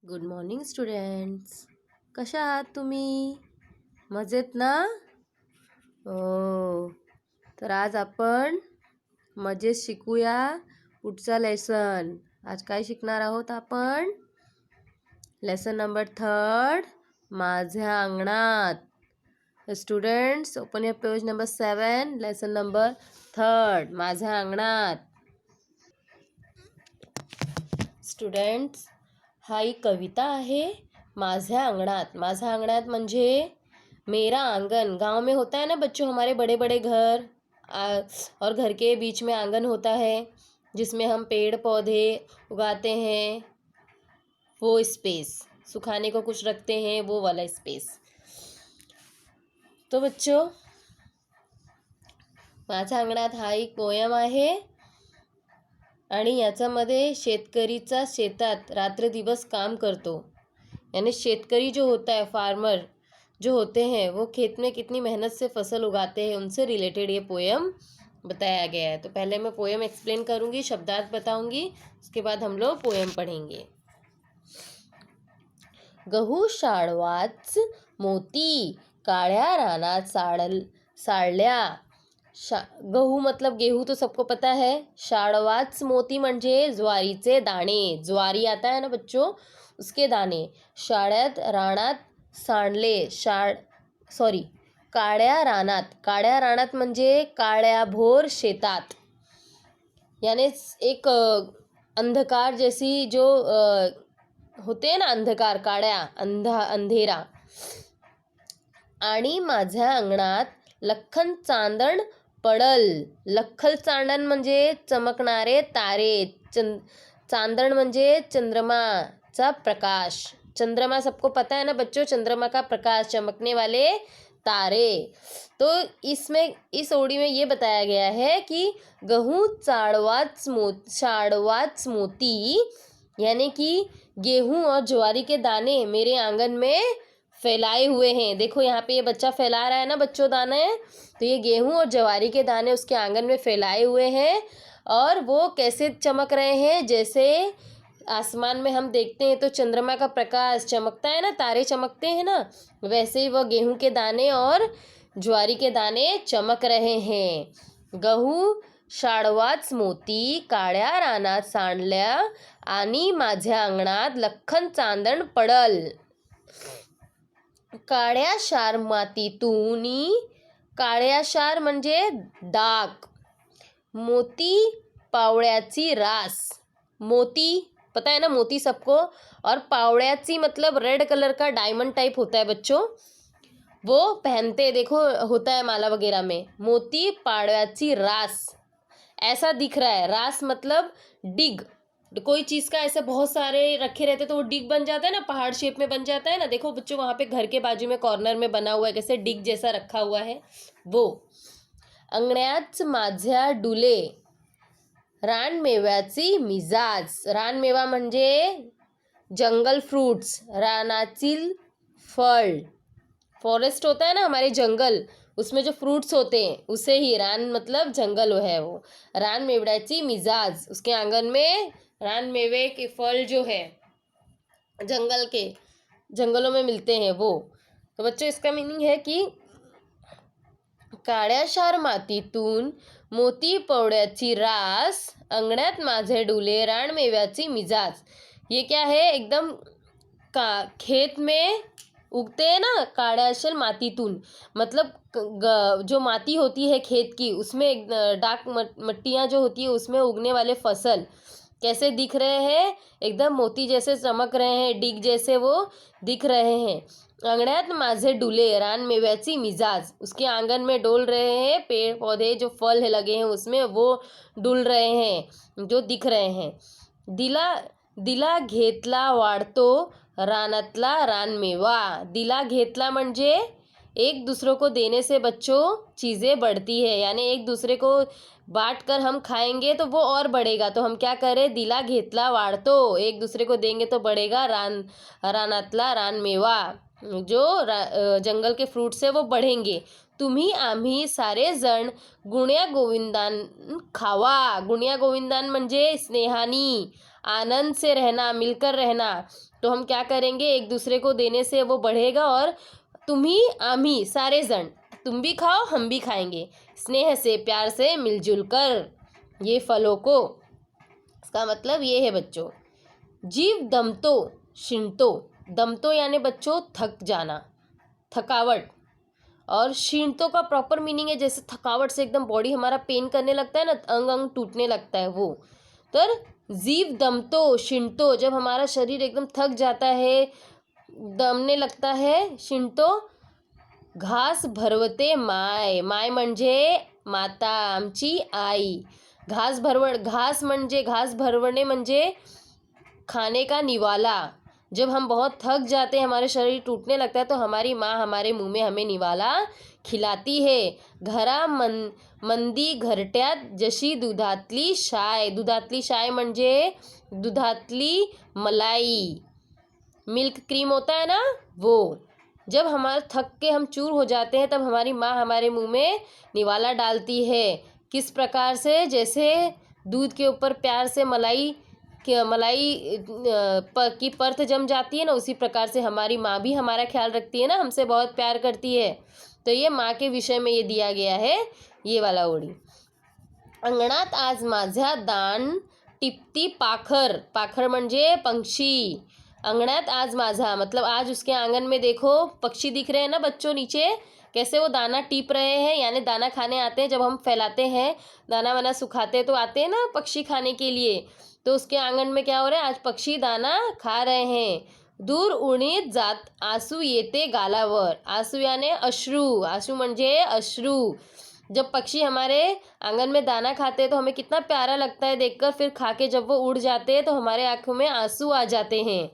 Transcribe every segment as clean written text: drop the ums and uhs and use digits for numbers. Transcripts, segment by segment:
Good morning students. कशा आहात तुम्ही? मजेत ना? हो. तर आज आपण मजेत शिकूया पुढचा लेसन. आज काय शिकणार आहोत आपण? लेसन नंबर 3, माझ्या अंगणात. Students, open your page number 7, lesson number 3, माझ्या अंगणात. स्टुडंट्स, हा एक कविता आहे. माझ्या अंगणात. माझा अंगणात म्हणजे मेरा आंगन. गांव में होता है ना बच्चों, हमारे बड़े बड़े घर और घर के बीच में आंगन होता है जिसमें हम पेड़ पौधे उगाते हैं. वो स्पेस, सुखाने को कुछ रखते हैं, वो वाला स्पेस. तो बच्चों, माझ्या अंगणात हा एक पोयम आहे आणि याच्यामध्ये शेतकरीचा शेतात रात्र दिवस काम करतो. यानी शेतकरी जो होता है, फार्मर जो होते हैं, वो खेत में कितनी मेहनत से फसल उगाते हैं, उनसे रिलेटेड ये पोयम बताया गया है. तो पहले मैं पोयम एक्सप्लेन करूँगी, शब्दार्थ बताऊँगी, उसके बाद हम लोग पोयम पढ़ेंगे. गहू शाळवाच मोती काळ्या रानात साळल्या. गहू मतलब गेहूं तो सबको पता है. शाळवाच मोती म्हणजे ज्वारीचे दाणे. ज्वारी आता है ना बच्चों, उसके दाणे. शाळ्यात रानात सांडले. काळ्या रानात. काळ्या रानात म्हणजे काळ्याभोर शेतात. यानी एक अंधकार जैसी जो होते हैं ना, अंधकार, काळ्या, अंधेरा. आणि माझ्या अंगणात लखन चांदण पडल. लखल चांदण म्हणजे चमकणारे तारे. चांदण म्हणजे चंद्रमा प्रकाश. चंद्रमा सबको पता है ना बच्चों, चंद्रमा का प्रकाश, चमकने वाले तारे. तो इसमें इस ओड़ी में ये बताया गया है कि गहू शाळवाच मोती, यानी कि गेहूं और ज्वारी के दाने मेरे आंगन में फैलाए हुए हैं. देखो यहाँ पे ये बच्चा फैला रहा है ना बच्चों दाने. तो ये गेहूं और ज्वारी के दाने उसके आंगन में फैलाए हुए हैं. और वो कैसे चमक रहे हैं? जैसे आसमान में हम देखते हैं तो चंद्रमा का प्रकाश चमकता है ना, तारे चमकते हैं ना, वैसे ही वह गेहूं के दाने और ज्वारी के दाने चमक रहे हैं. गहू शाळवाच मोती काळ्या रानात सांडल्या आणि माझ्या अंगणात लखन चांदण पडल. काळ्या क्षार मातीतून. काळ्या क्षार म्हणजे डाग. मोती पावळ्याची रास. मोती पता है ना, मोती सबको. और पावड़ियाची मतलब रेड कलर का डायमंड टाइप होता है बच्चों, वो पहनते, देखो होता है माला वगैरह में. मोती पावड़ियाची रास ऐसा दिख रहा है. रास मतलब डिग. कोई चीज़ का ऐसे बहुत सारे रखे रहते तो वो डिग बन जाता है ना, पहाड़ शेप में बन जाता है ना. देखो बच्चों, वहाँ पे घर के बाजू में कॉर्नर में बना हुआ है, कैसे डिग जैसा रखा हुआ है वो. अंगण्यात माझ्या डुले रानमेव्याची मिजाज. रानमेवा म्हणजे जंगल फ्रूट्स, रानातील फल. फॉरेस्ट होता है ना हमारे जंगल, उसमें जो फ्रूट्स होते हैं उसे ही रान मतलब जंगल है वो. रान मेवड्याची मिजाज, उसके आंगन में रान मेवे के फल जो है जंगलों में मिलते हैं वो. तो बच्चों, इसका मीनिंग है कि काळ्या क्षार मातीतून मोती पवड्याची रास, अंगण्यात माझे डुले रानमेव्याची मिजाज. ये क्या है, एकदम खेत में उगते हैं ना काळ्या क्षार मातीतून, मतलब जो माती होती है खेत की, उसमें डार्क मट्टियाँ जो होती है उसमें उगने वाले फसल कैसे दिख रहे हैं, एकदम मोती जैसे चमक रहे हैं, डिग जैसे वो दिख रहे हैं. अंगण्यात माझे डुले रानमेव्याची मिजाज, उसके आंगन में डोल रहे हैं पेड़ पौधे, जो फल है लगे हैं उसमें वो डुल रहे हैं, जो दिख रहे हैं. दिला घेतला वाढतो रानातला रानमेवा. दिला घेतला म्हणजे एक दूसरे को देने से बच्चों चीज़ें बढ़ती है. यानी एक दूसरे को बांट कर हम खाएंगे तो वो और बढ़ेगा. तो हम क्या करें, दिला घेतला वाढतो, एक दूसरे को देंगे तो बढ़ेगा रानातला रानमेवा. जो जंगल के फ्रूट्स है वो बढ़ेंगे. तुम्ही आम्ही सारे जण गुण्या गोविंदान खावा. गुण्या गोविंदान म्हणजे स्नेहानी आनंद से रहना, मिलकर रहना, तो हम क्या करेंगे, एक दूसरे को देने से वो बढ़ेगा। और तुम्ही आम्ही सारे जण, तुम भी खाओ हम भी खाएंगे, स्नेह से प्यार से मिलजुल कर ये फलों को। इसका मतलब ये है बच्चों, जीव दमतो शिणतो, दमतो यानी बच्चों थक जाना, थकावट। और शीणतो का प्रॉपर मीनिंग है जैसे थकावट से एकदम बॉडी हमारा पेन करने लगता है ना, अंग अंग टूटने लगता है वो। तो जीव दमतो शिणतो, जब हमारा शरीर एकदम थक जाता है, दमने लगता है, शिणतो घास भरवते माय, माय म्हणजे माता आमची आई। घास म्हणजे घास भरवणे म्हणजे खाने का निवाला। जब हम बहुत थक जाते हैं, हमारे शरीर टूटने लगता है, तो हमारी माँ हमारे मुंह में हमें निवाला खिलाती है। घरा मंदी घरट्यात जशी दुधातली शाय, दुधातली शाय म्हणजे दुधातली मलाई, मिल्क क्रीम होता है ना वो। जब हमारे थक के हम चूर हो जाते हैं, तब हमारी माँ हमारे मुंह में निवाला डालती है। किस प्रकार से, जैसे दूध के ऊपर प्यार से मलाई की परत जम जाती है ना, उसी प्रकार से हमारी माँ भी हमारा ख्याल रखती है ना, हमसे बहुत प्यार करती है। तो ये माँ के विषय में ये दिया गया है, ये वाला ओळी। अंगणात आज माझ्या दान टिपती पाखर, पाखर म्हणजे पंक्षी। अंगणात आज माझा मतलब आज उसके आंगन में देखो पक्षी दिख रहे हैं ना बच्चों, नीचे कैसे वो दाना टीप रहे हैं, यानी दाना खाने आते हैं। जब हम फैलाते हैं दाना वाना सुखाते हैं तो आते हैं ना पक्षी खाने के लिए, तो उसके आंगन में क्या हो रहा है, आज पक्षी दाना खा रहे हैं। दूर उडीत जात आसू येते गालावर, आसू याने अश्रू, आसू म्हणजे अश्रू। जब पक्षी हमारे आंगन में दाना खाते हैं तो हमें कितना प्यारा लगता है देखकर, फिर खा के जब वो उड़ जाते हैं तो हमारे आंखों में आंसू आ जाते हैं।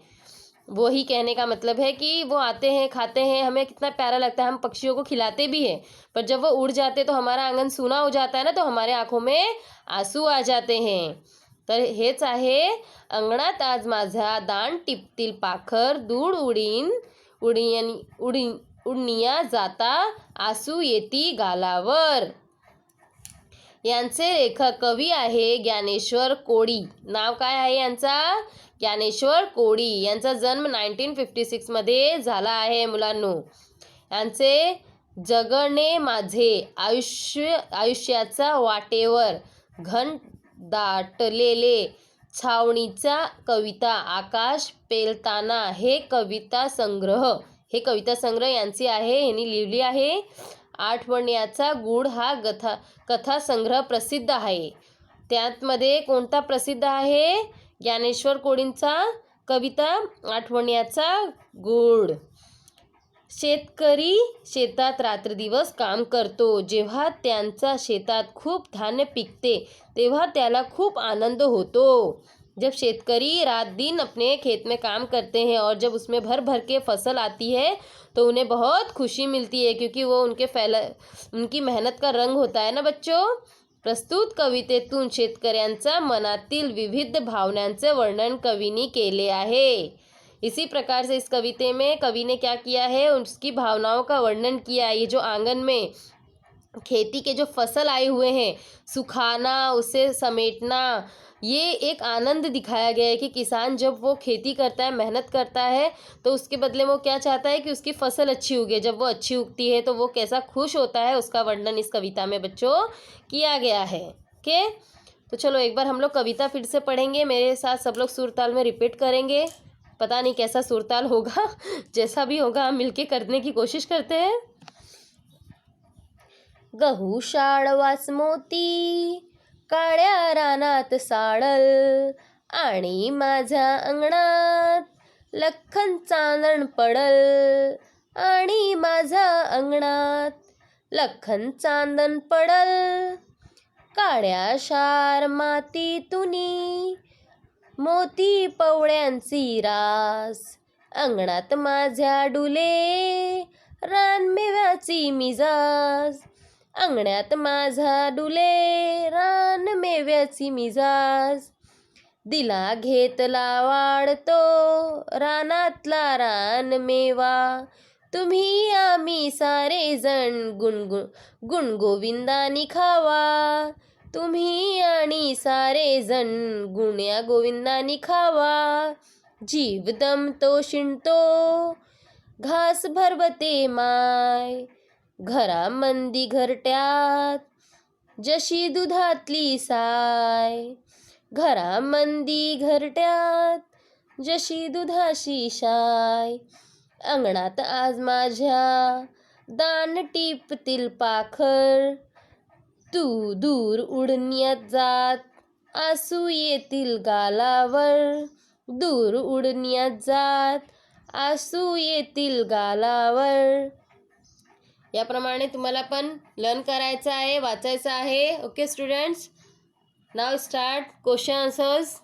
वही कहने का मतलब है कि वो आते हैं, खाते हैं, हमें कितना प्यारा लगता है, हम पक्षियों को खिलाते भी हैं, पर जब वो उड़ जाते तो हमारा आंगन सूना हो जाता है ना, तो हमारे आंखों में आंसू आ जाते हैं। तर हेच आहे, अंगणात आज माझा दान टिपतील पाखर, दूर उडनिया जाता आसू येती गालावर। यांचे लेखक कवी आहे ज्ञानेश्वर कोळी। नाव काय आहे यांचा, ज्ञानेश्वर कोळी। यांचा जन्म 1956 मध्ये झाला आहे मुलांनो। यांचे जगणे माझे आयुष्याचा वाटेवर घन दाटलेले छावणीचा कविता आकाश पेलताना, हे कविता संग्रह यांची आहे, यांनी लिहिली आहे। आठवण्याचा गूढ हा कथा संग्रह प्रसिद्ध आहे। त्यामध्ये कोणता प्रसिद्ध आहे, ज्ञानेश्वर कोळींचा कविता आठवण्याचा गूढ। शेतकरी शेतात रात्रदिवस काम करतो, जेव्हा त्यांच्या शेतात खूप धान्य पिकते तेव्हा त्याला खूप आनंद होतो। जब शेतकरी रात दिन अपने खेत में काम करते हैं और जब उसमें भर भर के फसल आती है तो उन्हें बहुत खुशी मिलती है, क्योंकि वो उनकी मेहनत का रंग होता है ना बच्चों। प्रस्तुत कवितेतून शेतकऱ्यांच्या मनातील विविध भावनांचे वर्णन कवीने केले आहे। इसी प्रकार से इस कविते में कवि ने क्या किया है, उसकी भावनाओं का वर्णन किया है। ये जो आंगन में खेती के जो फसल आए हुए हैं, सुखाना, उसे समेटना, ये एक आनंद दिखाया गया है कि किसान जब वो खेती करता है, मेहनत करता है, तो उसके बदले वो क्या चाहता है कि उसकी फसल अच्छी उगे। जब वो अच्छी उगती है तो वो कैसा खुश होता है, उसका वर्णन इस कविता में बच्चों किया गया है। ओके, तो चलो एक बार हम लोग कविता फिर से पढ़ेंगे, मेरे साथ सब लोग सुरताल में रिपीट करेंगे। पता नहीं कैसा सुरताल होगा, जैसा भी होगा हम मिलके करने की कोशिश करते हैं। गहू शाळवास मोती काळ्या रानात साडल, आणि माझ्या अंगणात लखन चांदण पडल, आणि माझ्या अंगणात लखन चांदण पडल। काळ्या शार मातीतुनी मोती पवळ्यांची रास, अंगणात माझ्या डुले रानमेव्याची मिजाज, अंगण्यात माझा डुले रानमेव्याची मिजाज। दिला घेतला वाढतो रानातला रानमेवा, तुम्ही आम्ही सारे जण गुणगोविंदानी खावा, तुम्ही आणि सारे जण गुण्या गोविंदानी खावा. जीव दमतो शिणतो घास भरवते माय. घरामंदी घरट्यात जशी दुधातली साय. घरामंदी घरट्यात जशी दुधाशी शाय. अंगणात आज माझ्या दान टिपतील पाखर. तू दूर उडण्यात जात आसू येतील गालावर. दूर उडण्यात जात आसू येतील गालावर. याप्रमाणे तुम्हाला पण लर्न करायचं आहे, वाचायचं आहे. ओके स्टुडंट्स, नाव स्टार्ट क्वेश्चन आन्सर्स.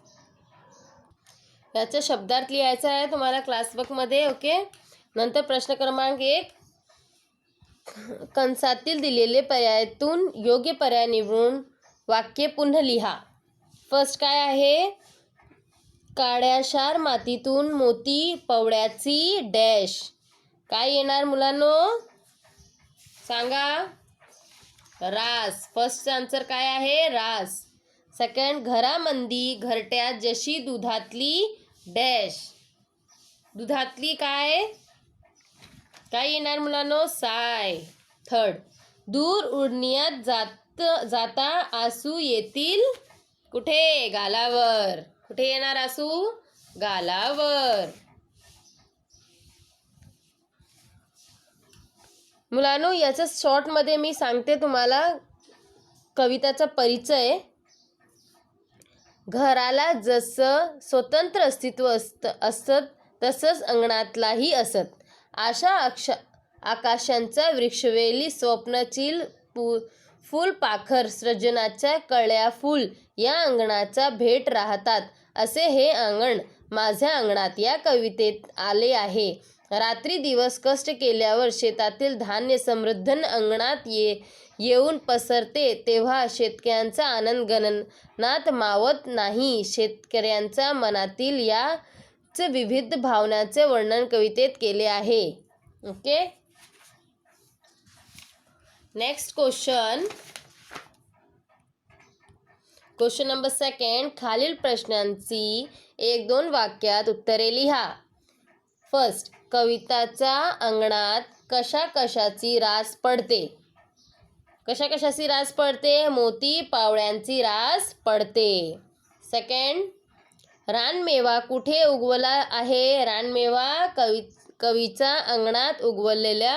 याचा शब्दार्थ लिहायचा आहे तुम्हाला क्लासवर्कमध्ये. ओके, नंतर प्रश्न क्रमांक 1, कंसातील दिलेले पर्यायातून योग्य पर्याय निवडून वाक्य पुन्हा लिहा. फर्स्ट काय आहे, काळ्याशार मातीतून मोती पवड्याची डॅश. काय येणार मुलांनो सांगा? रास. फर्स्ट आन्सर काय आहे? रास. सेकंड, घरामंदी घरट्यात जशी दुधातली डॅश. दुधातली काय काय येणार मुलांनो? साय. थर्ड, दूर उडण्यात जाता आसू येतील कुठे? गालावर. कुठे येणार आसू? गालावर. मुलांनो, याचं शॉर्टमध्ये मी सांगते तुम्हाला कविताचा परिचय. घराला जसं स्वतंत्र अस्तित्व असतं तसंच अंगणातलाही असत. आशा आकाशांचा वृक्षवेली स्वप्नचिल फुलपाखर सृजनाच्या कळ्या फुल या अंगणाचा भेट राहतात. असे हे अंगण माझ्या अंगणात या कवितेत आले आहे. रात्री दिवस कष्ट केल्यावर शेतातील धान्य समृद्ध अंगणात येऊन पसरते तेव्हा शेतकऱ्यांचा आनंद गगनात मावत नाही. शेतकऱ्यांच्या मनातील याच विविध भावनांचे वर्णन कवितेत केले आहे. Okay, next question number 2. खालील प्रश्नांची 1-2 वाक्यात उत्तरे लिहा. फर्स्ट, कविताच्या अंगणात कशाची रास पडते? कशाची रास पडते? मोती पावळ्यांची रास पडते. सेकंड, रानमेवा कुठे उगवला आहे? रानमेवा कवीच्या अंगणात उगवलेला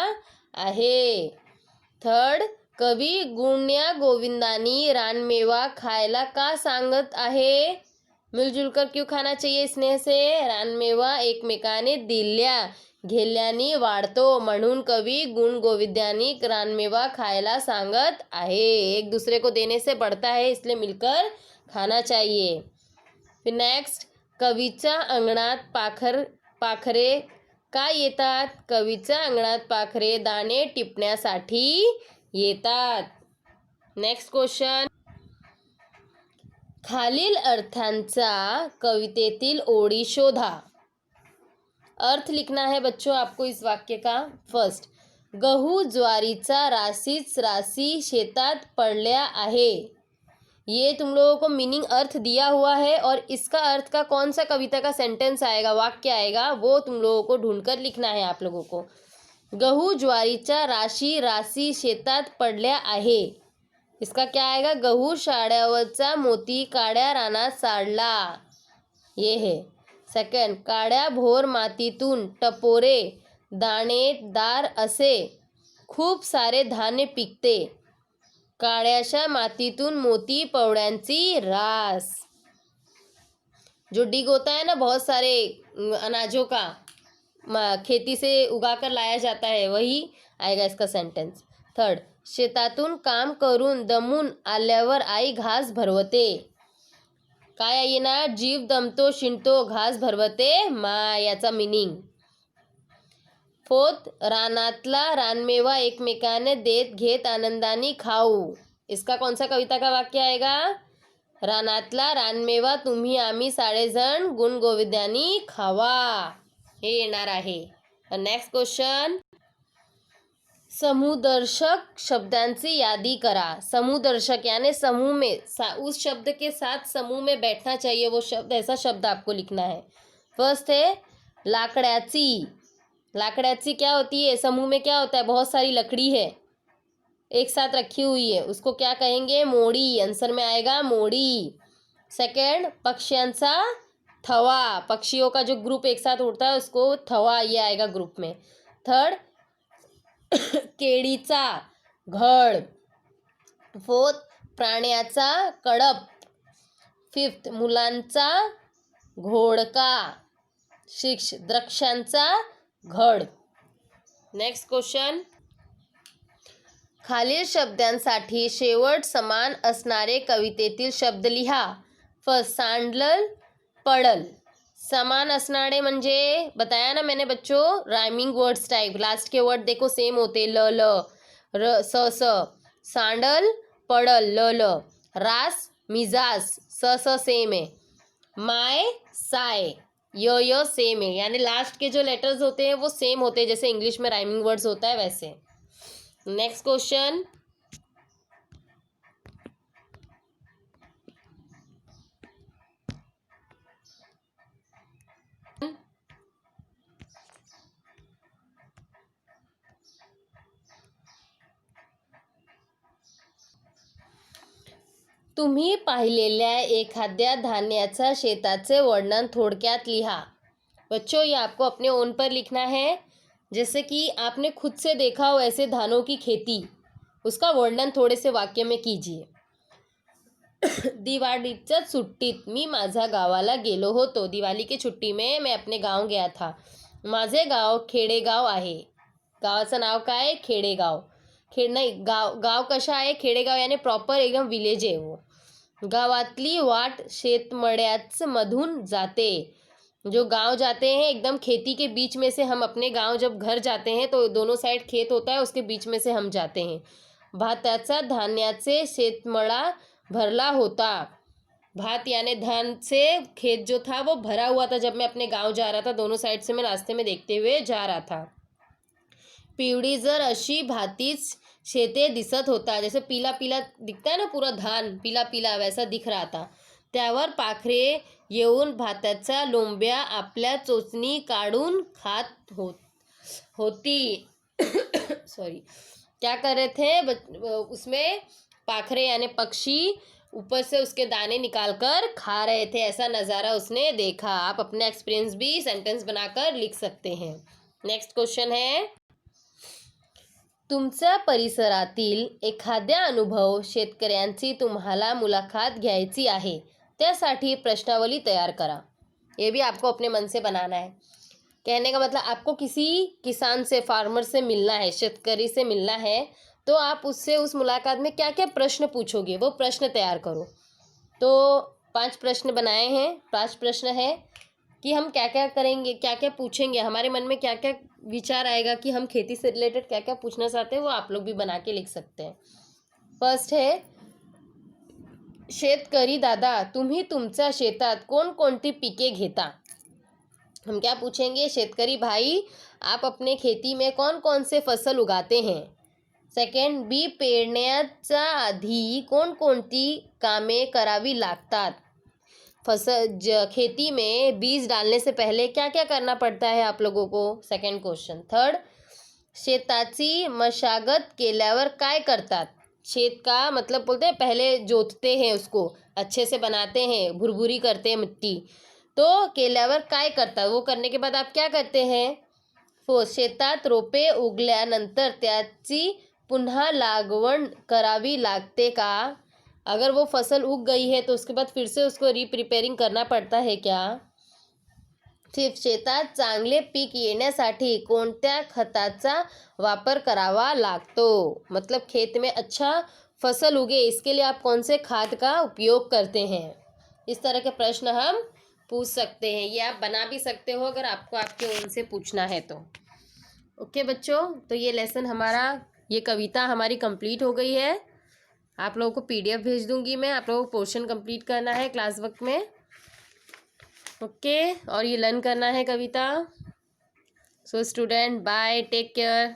आहे. थर्ड, कवी गुण्या गोविंदानी रानमेवा खायला का सांगत आहे? मिलजुल कर क्यों खाना चाहिए स्नेह से? रानमेवा एकमेकाने दिल्या घेल्याने वाढतो म्हणून कवी गुण गोविंदानी रानमेवा खायला सांगत आहे. एक दूसरे को देने से बढ़ता है इसलिए मिलकर खाना चाहिए. फिर नेक्स्ट, कवीच्या अंगणात पाखरे का येतात? कवीच्या अंगणात पाखरे दाणे टिपण्यासाठी येतात. नेक्स्ट क्वेश्चन, खालील अर्थांचा कवितेतील ओळी शोधा. अर्थ लिखना है बच्चों आपको इस वाक्य का. फर्स्ट, गहू ज्वारीचा राशीच राशी शेतात पडल्या आहे. ये तुम लोगों को मीनिंग अर्थ दिया हुआ है और इसका अर्थ का कौन सा कविता का सेंटेंस आएगा, वाक्य आएगा, वो तुम लोगों को ढूंढकर लिखना है आप लोगों को. गहू ज्वारीच्या राशी शेतात पडल्या आहे. इसका क्या आएगा? गहू शाळ्यावरचा मोती काड्या रानात साडला. ये है. सेकंड, काड्या भोर मातीतून टपोरे दाणेदार असे खूप सारे धान्य पिकते. काळ्याशा मातीतून मोती पवड्यांची रास. जो डिग होता है ना बहुत सारे अनाजों का खेती से उगा कर लाया जाता है, वही आएगा इसका सेंटेंस. थर्ड, शेतातून काम करून दमून आल्यावर आई घास भरवते. काय येणार? जीव दमतो शिणतो घास भरवते माय, याचा मीनिंग. फोर्थ, रानातला रानमेवा एकमेकाने देत घेत आनंदाने खाऊ. इसका कौन सा कविता का वाक्य आएगा? रानातला रानमेवा तुम्ही आम्ही सारेजण गुणगोविंदाने खावा, हे येणार आहे. नेक्स्ट क्वेश्चन, समूहदर्शक शब्दांची यादी करा। समूहदर्शक यानी समूह में उस शब्द के साथ समूह में बैठना चाहिए वो शब्द, ऐसा शब्द आपको लिखना है। फर्स्ट है लाकड़ाची। लाकड़ाची क्या होती है? समूह में क्या होता है? बहुत सारी लकड़ी है एक साथ रखी हुई है, उसको क्या कहेंगे? मोड़ी। आंसर में आएगा मोड़ी। सेकंड पक्ष्यांचा थवा। पक्षियों का जो ग्रुप एक साथ उड़ता है उसको थवा, ये आएगा ग्रुप में। थर्ड केळीचा घड। फोर्थ प्राण्याचा कळप। फिफ्थ मुलांचा घोडका। सिक्स द्राक्षांचा घड। नेक्स्ट क्वेश्चन, खालील शब्दांसाठी शेवट समान असणारे कवितेतील शब्द लिहा। फर्स्ट सांडल पडल। समान असणारे म्हणजे बताया ना मैंने बच्चों, राइमिंग वर्ड्स टाइप। लास्ट के वर्ड देखो सेम होते, ल ल र स स। सांडल पडल ल ल। रास मिजाज स स सेम है। माय साय य सेम है, यानी लास्ट के जो लेटर्स होते हैं वो सेम होते हैं, जैसे इंग्लिश में राइमिंग वर्ड्स होता है वैसे। नेक्स्ट क्वेश्चन, तुम्ही पाहिलेल्या एखाद्या धान्याच्या शेताचे वर्णन थोड़क्यात लिहा। बच्चों ये आपको अपने ओन पर लिखना है, जैसे कि आपने खुद से देखा हो ऐसे धानों की खेती, उसका वर्णन थोड़े से वाक्य में कीजिए। दिवाळीच्या सुट्टीत मी माझ्या गावाला गेलो होतो। दिवाली की छुट्टी में मैं अपने गांव गया था। माझे गाव खेडेगाव आहे। गावाचं नाव काय आहे? खेडेगाव। नाही, गाव कशा आहे? खेडेगाव यानी प्रॉपर एकदम विलेज आहे वो। गावातली वाट शेतमळ्याच मधून जाते। जो गांव जाते हैं एकदम खेती के बीच में से, हम अपने गांव जब घर जाते हैं तो दोनों साइड खेत होता है, उसके बीच में से हम जाते हैं। भाताचा धान्याचे शेतमळा भरला होता। भात यानी धान से खेत जो था वो भरा हुआ था जब मैं अपने गांव जा रहा था, दोनों साइड से मैं रास्ते में देखते हुए जा रहा था। पिवळीजर अशी भातीच शेते दिसत होता। जैसे पीला पीला दिखता है ना पूरा धान, पीला पीला वैसा दिख रहा था। त्यावर पाखरे येऊन भाताच्या लोंब्या आपल्या चोचनी काढून खात होती। सॉरी, क्या कर रहे थे? उसमें पाखरे यानी पक्षी ऊपर से उसके दाने निकालकर खा रहे थे, ऐसा नज़ारा उसने देखा। आप अपना एक्सपीरियंस भी सेंटेंस बनाकर लिख सकते हैं। नेक्स्ट क्वेश्चन है, तुमच्या परिसरातील एखाद्या अनुभव शेतकऱ्यांची तुम्हाला मुलाखत घ्यायची आहे, त्यासाठी प्रश्नावली तैयार करा। ये भी आपको अपने मन से बनाना है। कहने का मतलब आपको किसी किसान से, फार्मर से मिलना है, शेतकरी से मिलना है, तो आप उससे उस मुलाकात में क्या क्या प्रश्न पूछोगे वो प्रश्न तैयार करो। तो 5 प्रश्न बनाए हैं। 5 प्रश्न है कि हम क्या क्या करेंगे, क्या क्या पूछेंगे, हमारे मन में क्या क्या विचार आएगा कि हम खेती से रिलेटेड क्या क्या पूछना चाहते हैं, वो आप लोग भी बना के लिख सकते हैं। फर्स्ट है, शेतकरी दादा तुम्ही तुमच्या शेतात कोणकोणती पिके घेता। हम क्या पूछेंगे? शेतकरी भाई आप अपने खेती में कौन कौन से फसल उगाते हैं। सेकंड, बी पेरण्याच्या आधी कोणकोणती कामे करावी लागतात। खेती में बीज डालने से पहले क्या क्या करना पड़ता है आप लोगों को। Second question. थर्ड, शेताची मशागत केल्यावर काय करतात। खेत का मतलब बोलते हैं पहले जोतते हैं, उसको अच्छे से बनाते हैं, भुरभुरी करते हैं मिट्टी, तो केल्यावर काय करतात, वो करने के बाद आप क्या करते हैं। फोर्थ, शेतात रोपे उगल्यानंतर त्याची पुन्हा लागवड करावी लागते का। अगर वो फसल उग गई है तो उसके बाद फिर से उसको रीप्रिपेयरिंग करना पड़ता है क्या। फिफ्थ, शेतात चांगले पीक येण्यासाठी कोणत्या खताचा वापर करावा लागतो। मतलब खेत में अच्छा फसल उगे इसके लिए आप कौन से खाद का उपयोग करते हैं। इस तरह के प्रश्न हम पूछ सकते हैं। ये आप बना भी सकते हो अगर आपको आपके ओन से पूछना है तो। ओके बच्चों, तो ये लेसन हमारा, ये कविता हमारी कंप्लीट हो गई है। आप लोगों को PDF भेज दूंगी मैं, आप लोगों को पोर्शन कंप्लीट करना है क्लास वर्क में। ओके, और ये लर्न करना है कविता। So student, bye, take care.